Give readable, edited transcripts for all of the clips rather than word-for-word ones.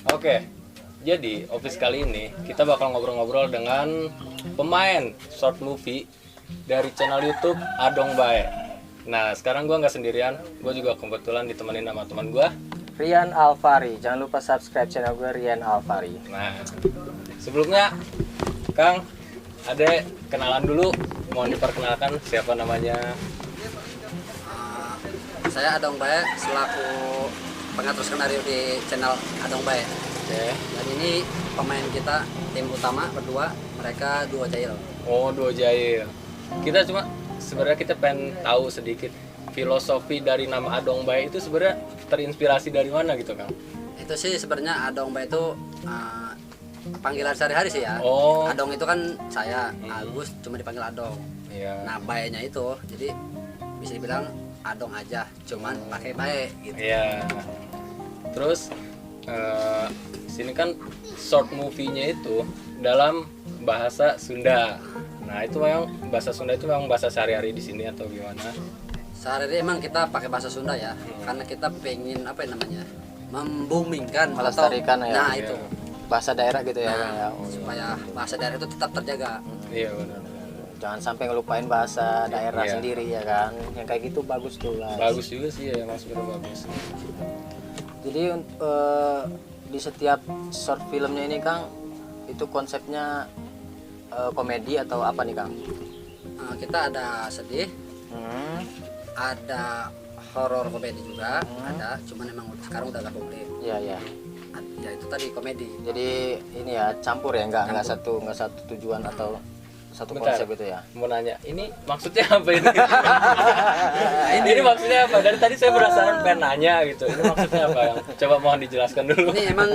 Oke, jadi office kali ini kita bakal ngobrol-ngobrol dengan pemain short movie dari channel YouTube Adong Bae. Nah, sekarang gue nggak sendirian, gue juga kebetulan ditemenin sama teman gue. Rian Alfari, jangan lupa subscribe channel gue Rian Alfari. Nah, sebelumnya Kang, Ade kenalan dulu, mohon diperkenalkan siapa namanya. Saya Adong Bae selaku pengatur skenario di channel Adong Bae. Oke. Dan ini pemain kita tim utama berdua, mereka duo Jail. Oh, Duo Jail. Kita sebenarnya kita pengen tahu sedikit filosofi dari nama Adong Bae itu sebenarnya terinspirasi dari mana gitu, Kang? Itu sih sebenarnya Adong Bae itu panggilan sehari-hari sih ya. Oh. Adong itu kan saya, Agus cuma dipanggil Adong. Iya. Nah, Bae-nya itu jadi bisa dibilang Adong aja, cuman pakai Bae gitu. Iya. Terus sini kan short movie-nya itu dalam bahasa Sunda. Nah, itu memang bahasa Sunda itu memang bahasa sehari-hari di sini atau gimana? Sehari-hari emang kita pakai bahasa Sunda ya, karena kita pengen apa namanya, membumingkan Melestarikan atau, ya. nah Iya. itu Bahasa daerah gitu ya, Kang, ya. nah, Oh, iya. supaya bahasa daerah itu tetap terjaga. Iya, benar. Jangan sampai ngelupain bahasa daerah Iya. sendiri ya kan. Yang kayak gitu bagus tuh, guys. Bagus juga sih ya, Mas, benar bagus. Jadi di setiap short filmnya ini, Kang, itu konsepnya komedi atau apa nih, Kang? Kita ada sedih, Hmm. ada horor komedi juga, ada, cuman emang sekarang udah gak publik. Iya, iya. Ya itu tadi komedi. Jadi ini ya campur ya, nggak satu tujuan atau satu Bentar. konsep gitu ya. Mau nanya, ini maksudnya apa ini? ini maksudnya apa? Dari tadi saya penasaran pengen nanya gitu. Ini maksudnya apa, Kang? Coba mohon dijelaskan dulu. Ini emang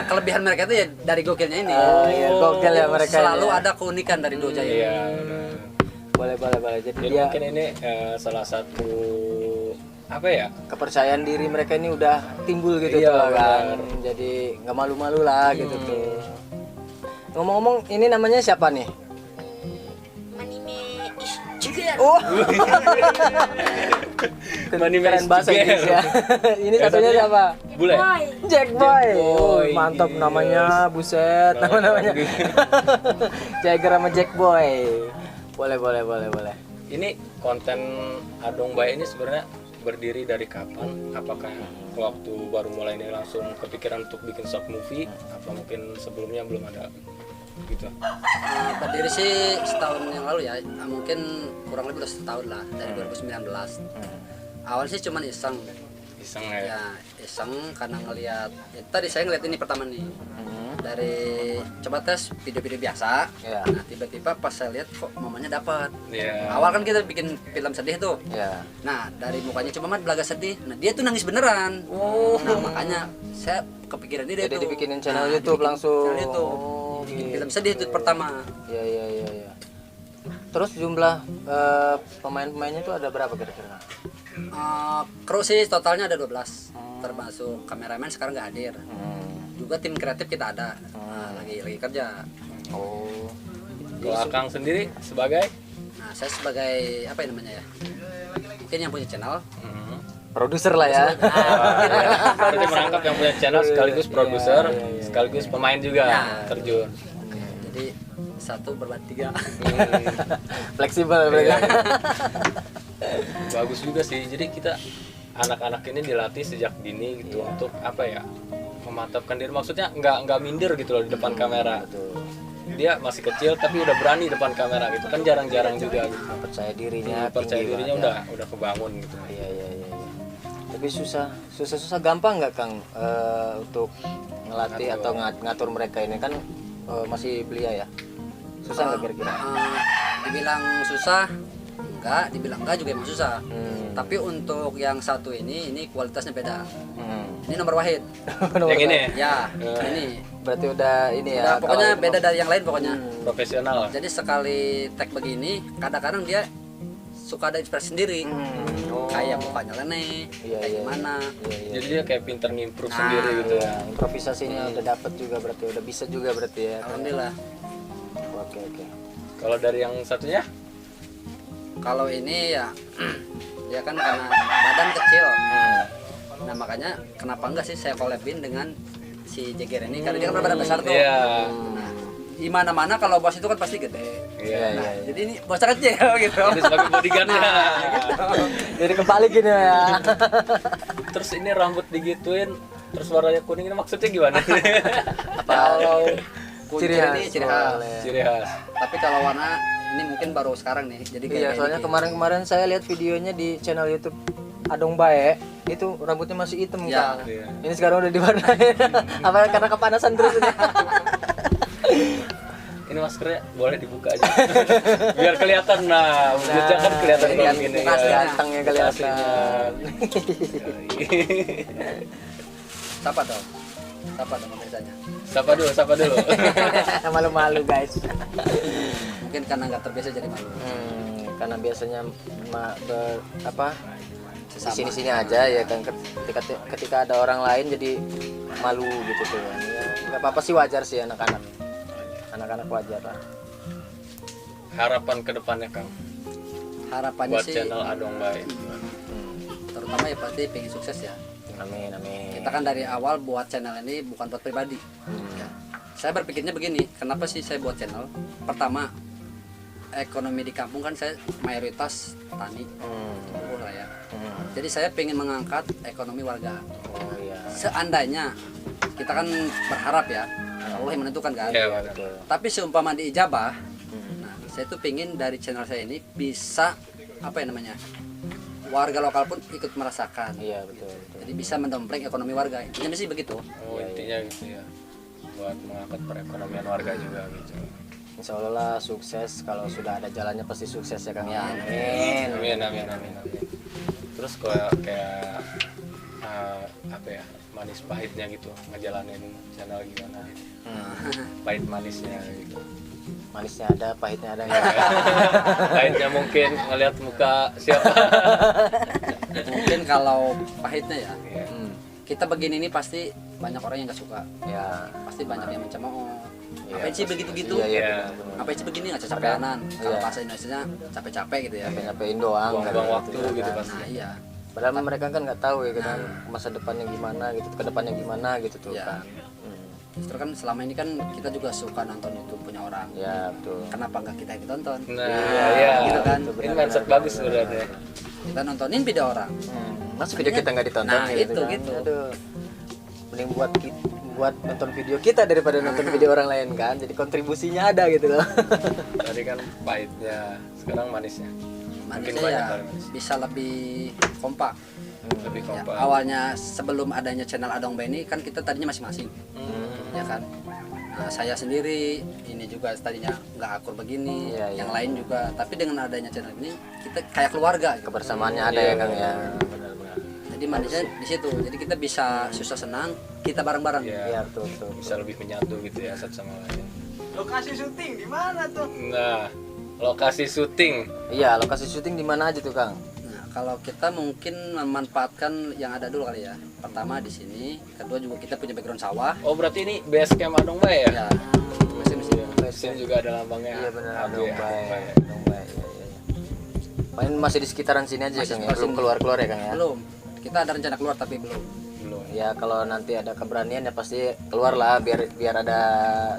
kelebihan mereka itu ya dari gokilnya ini. Oh, iya, gokil ya mereka ini Selalu ya. ada keunikan dari duo Jaya. Iya, benar. Boleh. Jadi Jadi dia mungkin ini salah satu apa ya? kepercayaan diri mereka ini udah timbul gitu Iya, tuh kan. benar. Jadi nggak malu-malu lah gitu tuh. Ngomong-ngomong, ini namanya siapa nih? Oh, Manime keren bahasa Jigel. Inggris ya. Ini Yang satunya satunya siapa? Bule. Jack Boy. Boy, Oh, mantap yes. namanya, buset nama-namanya. Jagger sama Jack Boy. Boleh. Ini konten Adong Bae ini sebenarnya berdiri dari kapan? Apakah waktu baru mulai ini langsung kepikiran untuk bikin short movie? Apa mungkin sebelumnya belum ada gitu? Berdiri sih setahun yang lalu ya, mungkin kurang lebih udah setahun lah, dari 2019. Awal sih cuman iseng, Iseng ya? ya iseng karena ngelihat, ya, tadi saya ngeliat ini pertama nih, dari coba tes video-video biasa. Ya. Nah tiba-tiba pas saya lihat kok momennya dapat. Iya. Awal kan kita bikin film sedih tuh. Ya. Nah dari mukanya cuma belaga sedih, nah dia tuh nangis beneran. Nah makanya saya kepikiran ide Jadi tuh. dibikinin channel Nah, YouTube dibikin langsung. channel YouTube. Oh, Bikin gitu. film sedih itu pertama. Ya. Terus jumlah pemain-pemainnya itu ada berapa kira-kira? Kru sih totalnya ada 12, termasuk kameramen sekarang nggak hadir. Juga tim kreatif kita ada, lagi kerja. Oh. Kalau Akang sendiri sebagai? Nah saya sebagai apa ya namanya ya, mungkin yang punya channel. Produser lah ya. Berarti merangkap yang punya channel sekaligus produser, Iya. sekaligus pemain juga Ya. terjun. Jadi satu berbuat tiga. Fleksibel mereka. Bagus juga sih. Jadi kita anak-anak ini dilatih sejak dini gitu untuk apa ya? Memantapkan diri. Maksudnya nggak minder gitu loh di depan kamera. Dia masih kecil tapi udah berani depan kamera gitu kan jarang-jarang juga gitu. Percaya dirinya, Percaya tinggi dirinya banget. udah kebangun gitu. Iya. Tapi susah gampang nggak, Kang, untuk ngelatih atau ngatur mereka ini kan masih belia ya. Susah nggak kira-kira? Dibilang susah enggak, dibilang enggak juga emang susah. Tapi untuk yang satu ini kualitasnya beda. Ini nomor wahid. Yang ini Ya, ini. Berarti udah ini ya. Udah, pokoknya kalau- beda dari yang lain pokoknya. profesional. Jadi sekali tag begini, kadang-kadang dia suka ada ekspresi sendiri. Kayak mukanya leneh, Iya, kayak iya. gimana. Iya. Jadi dia kayak pinter ngimprove Nah, sendiri gitu ya. Improvisasinya udah dapet juga berarti, udah bisa juga berarti ya. Alhamdulillah. Oke. Kalau dari yang satunya? Kalau ini ya dia kan karena badan kecil. Nah makanya kenapa enggak sih saya collabin dengan si Jeger ini karena dia kan berbadan besar tuh. Iya. Nah, di mana-mana kalau bos itu kan pasti gede. Iya. Iya. Jadi ini bosnya kecil gitu. Ini sebagai bodyguardnya. Jadi kebalik gini ya. Terus ini rambut digituin, terus warnanya kuning ini maksudnya gimana? Kalau Ciri kuncir khas, ini ciri khas. boleh. Ciri khas. Tapi kalau warna ini mungkin baru sekarang nih. Jadi kayak Iya, soalnya kemarin-kemarin saya lihat videonya di channel YouTube Adong Bae, itu rambutnya masih hitam Ya. Kang. Iya. Ini sekarang udah diwarnain. Apa karena kepanasan terus ini? Ini maskernya boleh dibuka aja. Biar kelihatan. Nah, wujudnya kan kelihatan Jadi kalau kan gini. muka ya. aslinya. Gantengnya kelihatan. Sapa dong. Sapa dong biasanya. Sapa dulu. Malu-malu guys. Mungkin karena nggak terbiasa jadi malu. Karena biasanya apa di Sesama. sini-sini aja ya kan, ketika ada orang lain jadi malu gitu tuh kan. Ya, nggak apa-apa sih, wajar sih anak-anak wajar lah. Harapan ke depannya, Kang, Harapannya buat sih channel Adong Bae. terutama ya pasti pengen sukses ya. Amin. Kita kan dari awal buat channel ini bukan buat pribadi. Ya. Saya berpikirnya begini, kenapa sih saya buat channel? Pertama, ekonomi di kampung kan saya mayoritas tani, buruh lah ya. Jadi saya pengen mengangkat ekonomi warga. Oh iya. Seandainya kita kan berharap ya, Allah yang menentukan kan. Iya, benar. Betul. Tapi seumpama diijabah, nah saya tuh pengen dari channel saya ini bisa apa ya namanya, warga lokal pun ikut merasakan. Iya betul. Jadi bisa mendompleng ekonomi warga. Intinya sih begitu. Oh, intinya gitu ya. Buat mengangkat perekonomian warga juga gitu. Insya Allah lah sukses, kalau sudah ada jalannya pasti sukses ya Kang ya. Amin. Terus kayak apa ya, manis pahitnya gitu ngejalanin channel gimana gitu. Pahit manisnya gitu. Manisnya ada, pahitnya ada enggak? Pahitnya mungkin ngeliat muka siapa. Mungkin kalau pahitnya ya, Iya. kita begini ini pasti banyak orang yang nggak suka. Ya. Pasti banyak yang mencemooh. Iya, Ngapain sih begitu-gitu? Iya, Iya. benar. Ngapain sih begini nggak capeanan? Kalau Iya. bahasa Indonesianya capek-capek gitu ya. Nyampe-nyampein doang. Buang-buang kan, waktu ya gitu kan. pasti. Nah iya. Padahal mereka kan nggak tahu ya kan masa depannya gimana gitu, ke depannya gimana gitu tuh Iya. kan. Justru kan selama ini kan kita juga suka nonton YouTube punya orang. Ya betul. Kenapa nggak kita yang tonton? Nah, Iya, iya. gitu kan. Ini mindset bagus sebenarnya. Kita nontonin video orang. Masa video kita nggak ditonton Nah, gitu kan. gitu. Aduh. Mending buat nonton video kita daripada nonton video orang lain kan. Jadi kontribusinya ada gitu loh. Tadi kan pahitnya, sekarang manisnya. Mungkin Manisnya banyak ya kali manis. bisa lebih kompak. Lebih Ya, kompak. awalnya sebelum adanya channel Adong Bae ini kan kita tadinya masing-masing, ya kan. Ya, saya sendiri ini juga tadinya nggak akur begini, Iya, yang iya. lain juga. Tapi dengan adanya channel ini kita kayak keluarga. Gitu. Kebersamaannya ada ya Kang ya. Benar-benar. Jadi manisnya di situ. Jadi kita bisa susah senang kita bareng-bareng. Iya. Iya betul betul. Bisa lebih menyatu gitu ya satu sama lain. Lokasi syuting di mana tuh? Nah, lokasi syuting. Iya, lokasi syuting di mana aja tuh Kang? Nah, kalau kita mungkin memanfaatkan yang ada dulu kali ya. Pertama di sini, kedua juga kita punya background sawah. Oh, berarti ini base camp Adong Bae ya? Ya, mesin-mesin. Di sini juga ada lambangnya. Iya benar, AB, Adong Adong Bae. Bae. Adong Bae. Iya, iya. Main masih di sekitaran sini aja Masih Kang ya. sekitar Belum sini. keluar-keluar ya Kang ya. Belum. Kita ada rencana keluar tapi belum. Belum. Ya kalau nanti ada keberanian ya pasti keluar lah, biar ada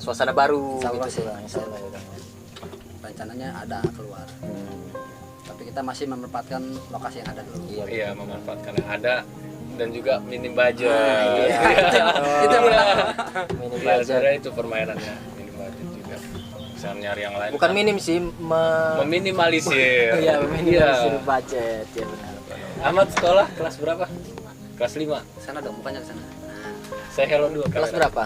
suasana baru Insya Allah gitu sih. Kang. Insya Allah ya Kang. Rencananya ada keluar. Tapi kita masih memanfaatkan lokasi yang ada dulu. Iya. Iya, memanfaatkan yang ada dan juga minim budget. iya. Itu yang pertama. Minim Iya, budget. sebenarnya itu permainannya, minim budget juga. Bisa nyari yang lain. Bukan minim sih, Meminimalisir. Iya, meminimalisir budget ya benar. Ahmad sekolah kelas berapa? Kelas 5. Sana dong, bukannya ke sana. Saya hello 2 Kelas berapa?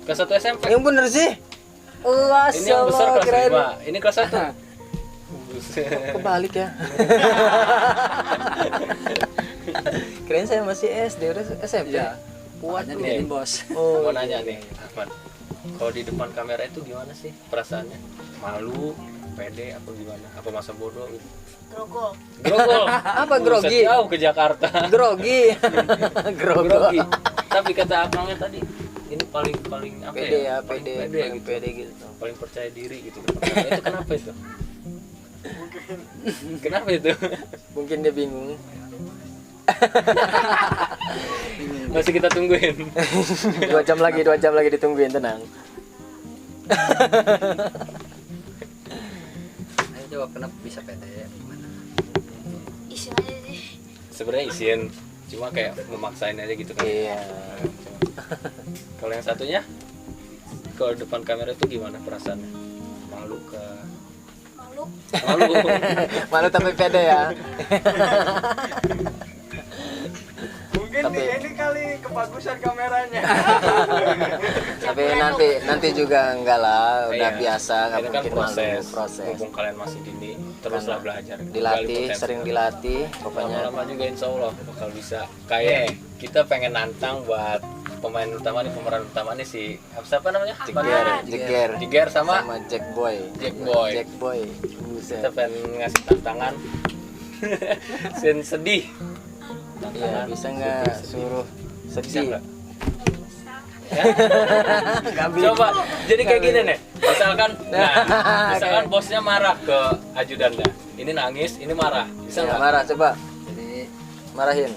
Kelas 1 SMP. Yang bener sih. Wah, Ini yang besar kelas keren. 5. Ini kelas 1. Kebalik ya. Keren saya masih SD, udah SMP. Iya. Makanya dijadiin bos. Oh, Mau nanya nih, Ahmad. Kalau di depan kamera itu gimana sih perasaannya? Malu, pede, apa gimana? Apa masa bodoh gitu? Grogol. Grogol. Apa Buset, grogi? Jauh ke Jakarta. Grogi. Grogi. Tapi kata abangnya tadi, ini paling apa Pede ya, Paling pede, pede paling gitu. pede gitu. Paling percaya diri gitu. Itu kenapa itu? Kenapa itu? Mungkin dia bingung. Masih kita tungguin. 2 jam lagi ditungguin, tenang. Ayo jawab kenapa bisa pede gimana? Isin aja sih. Sebenarnya izin, cuma kayak memaksain aja gitu kan. Iya. Kalau yang satunya, kalau depan kamera itu gimana perasaannya? Malu ke Malu. malu. Malu tapi pede ya. Mungkin Tapi- ini kali kebagusan kameranya. Tapi nanti juga enggak lah, udah Iya. biasa, nggak Ini kan mungkin proses. proses. Mumpung kalian masih dini, teruslah belajar. Dilatih, Gali potensi. sering dilatih, pokoknya. Lama-lama juga insya Allah bakal bisa. Kayak kita pengen nantang buat pemain utama nih, pemeran utama nih si siapa namanya? Jeger, Jiger sama sama Jack Boy. Jack Boy. Jack Boy. Kita Buset. pengen ngasih tantangan. Scene sedih. Iya, bisa nggak suruh Bisa sedih? nggak? Ya? Coba jadi kayak gini nih. Misalkan bosnya marah ke ajudannya. Ini nangis, ini marah. Bisa Ya, nggak? marah, coba Jadi marahin.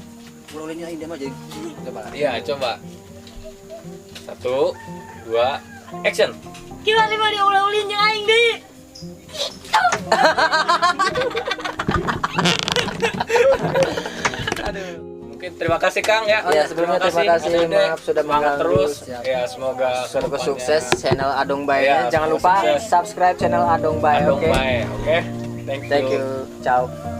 ulang ini mah jadi coba. Iya, coba. 1, 2, action. Gimana mah dia ulah-ulin yang aing deui. Mungkin terima kasih Kang ya. Ya, sebelumnya terima kasih, Mas Dede. maaf sudah Semangat mengganggu. terus. Siap. Ya, semoga Semoga kedepannya sukses channel Adong Bae. Iya, Jangan semoga lupa sukses. subscribe channel Adong Bae, Adong oke? Bae, oke? Thank Thank you. Ciao.